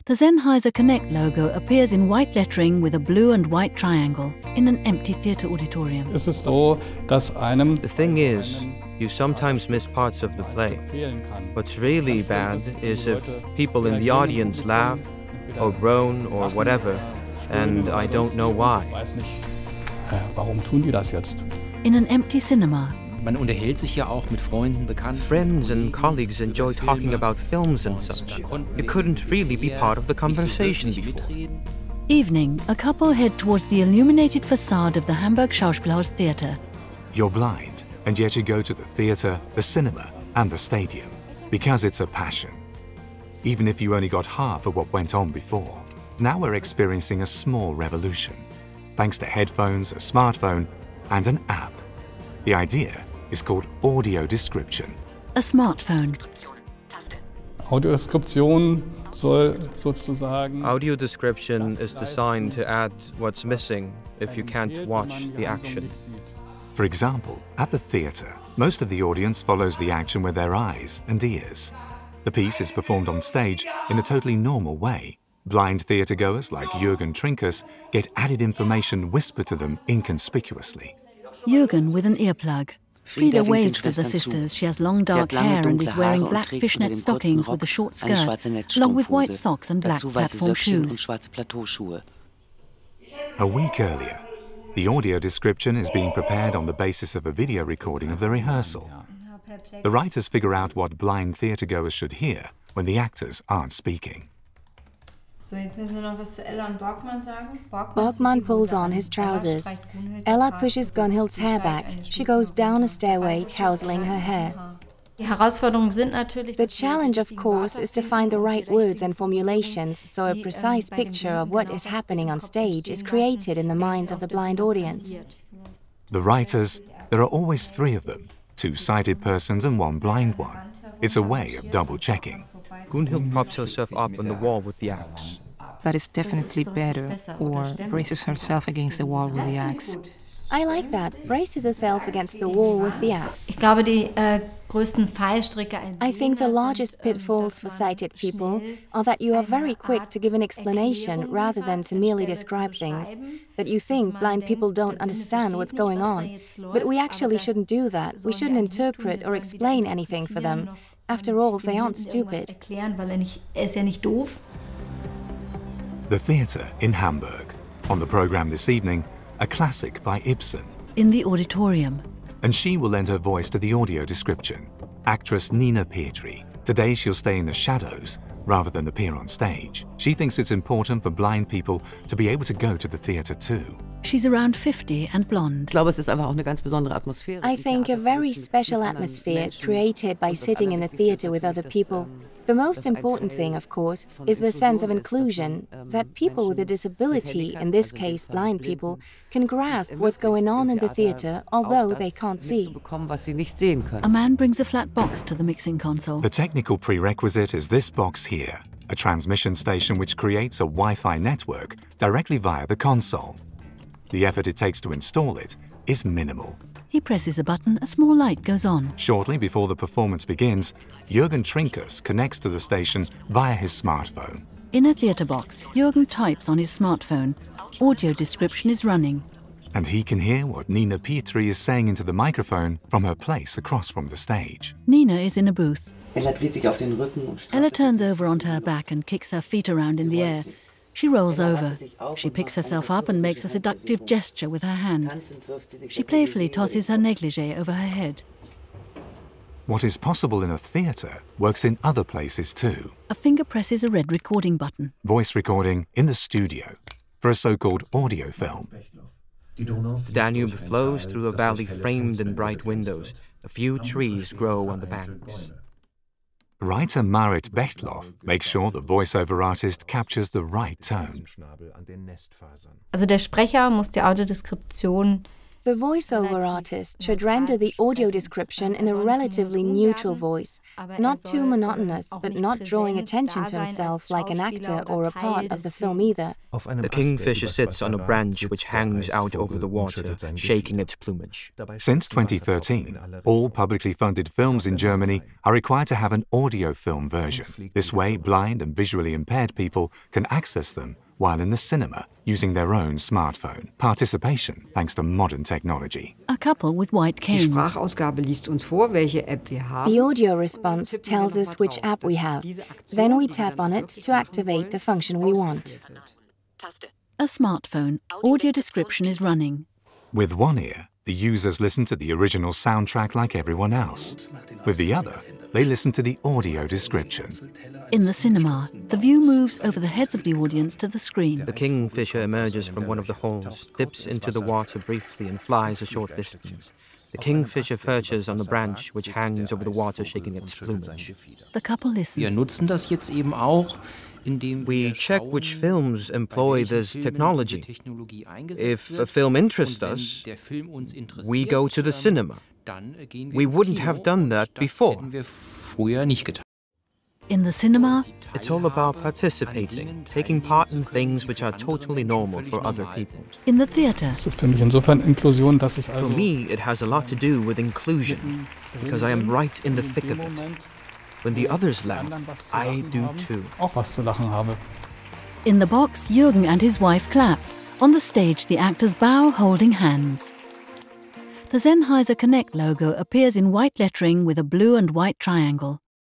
The Sennheiser-Connect logo appears in white lettering with a blue and white triangle in an empty theatre auditorium. Es ist so, dass einem The thing is, you sometimes miss parts of the play. fehlen kann. What's really bad is if people in the audience laugh or groan or whatever, and I don't know why. Ich weiß nicht, warum tun die das jetzt? In an empty cinema, Man unterhält sich ja auch mit Freunden, Bekannten. Friends and colleagues enjoy talking about films and such. You couldn't really be part of the conversation before. evening, a couple head towards the illuminated facade of the Hamburg Schauspielhaus Theatre. You're blind, and yet you go to the theatre, the cinema, and the stadium, because it's a passion. Even if you only got half of what went on before, now we're experiencing a small revolution, thanks to headphones, a smartphone, and an app. The idea is called audio description. A smartphone. Audiodeskription soll sozusagen Audio description is designed to add what's missing if you can't watch the action. For example, at the theatre, most of the audience follows the action with their eyes and ears. The piece is performed on stage in a totally normal way. Blind theatregoers like Jürgen Trinkers get added information whispered to them inconspicuously. Jürgen with an earplug. Frida waves to the sisters. She has long dark hair and is wearing black fishnet stockings with a short skirt, along with white socks and black platform shoes. A week earlier, the audio description is being prepared on the basis of a video recording of the rehearsal. The writers figure out what blind theatregoers should hear when the actors aren't speaking. So, jetzt müssen wir noch was zu Ella und Borgmann sagen. Borgmann pulls on his trousers. Ella pushes Gunhild's hair back. She goes down a stairway, tousling her hair. Die Herausforderungen sind natürlich. The challenge, of course, is to find the right words and formulations so a precise picture of what is happening on stage is created in the minds of the blind audience. The writers, there are always three of them, two sighted persons and one blind one. It's a way of double-checking. Gunhild props herself up on the wall with the axe. That is definitely better, or braces herself against the wall with the axe. I like that. Braces herself against the wall with the axe. Ich glaube, die größten Fallstricke. I think the largest pitfalls for sighted people are that you are very quick to give an explanation rather than to merely describe things, that you think blind people don't understand what's going on. But we actually shouldn't do that. We shouldn't interpret or explain anything for them. After all, they aren't stupid. The theatre in Hamburg. On the programme this evening, a classic by Ibsen. In the auditorium. And she will lend her voice to the audio description. Actress Nina Petri. Today she'll stay in the shadows rather than appear on stage. She thinks it's important for blind people to be able to go to the theatre too. She's around 50 and blonde. Ich glaube, es ist einfach auch eine ganz besondere Atmosphäre. I think a very special atmosphere is created by sitting in the theatre with other people. The most important thing, of course, is the sense of inclusion, that people with a disability, in this case blind people, can grasp what's going on in the theatre, although they can't see. A man brings a flat box to the mixing console. The technical prerequisite is this box here, a transmission station which creates a Wi-Fi network directly via the console. The effort it takes to install it is minimal. He presses a button, a small light goes on. Shortly before the performance begins, Jürgen Trinkers connects to the station via his smartphone. In a theatre box, Jürgen types on his smartphone. Audio description is running. And he can hear what Nina Petri is saying into the microphone from her place across from the stage. Nina is in a booth. Ella dreht sich auf den Rücken und Ella turns over onto her back and kicks her feet around in the air. She rolls over. She picks herself up and makes a seductive gesture with her hand. She playfully tosses her negligee over her head. What is possible in a theatre works in other places too. A finger presses a red recording button. Voice recording in the studio for a so-called audio film. The Danube flows through a valley framed in bright windows. A few trees grow on the banks. Writer Marit Bechtloff makes sure the voiceover artist captures the right tone. Also der Sprecher muss die Audiodeskription The voiceover artist should render the audio description in a relatively neutral voice, not too monotonous, but not drawing attention to himself like an actor or a part of the film either. The kingfisher sits on a branch which hangs out over the water, shaking its plumage. Since 2013, all publicly funded films in Germany are required to have an audio film version. This way, blind and visually impaired people can access them while in the cinema using their own smartphone. Participation thanks to modern technology. A couple with white canes. The audio response tells us which app we have. Then we tap on it to activate the function we want. A smartphone. Audio description is running. With one ear, the users listen to the original soundtrack like everyone else. With the other, they listen to the audio description. In the cinema, the view moves over the heads of the audience to the screen. The kingfisher emerges from one of the holes, dips into the water briefly and flies a short distance. The kingfisher perches on the branch which hangs over the water, shaking its plumage. The couple listen. Wir nutzen das jetzt eben auch, We check which films employ this technology. If a film interests us, we go to the cinema. We wouldn't have done that before. In the cinema, It's all about participating, taking part in things which are totally normal for other people. in the theatre, Es ist für mich insofern Inklusion, dass ich For also me, it has a lot to do with inclusion, because I am right in the thick of it. When the others laugh, I do too. auch was zu lachen habe. in the box, Jürgen and his wife clap. On the stage, the actors bow, holding hands. The Sennheiser-Connect logo appears in white lettering with a blue and white triangle.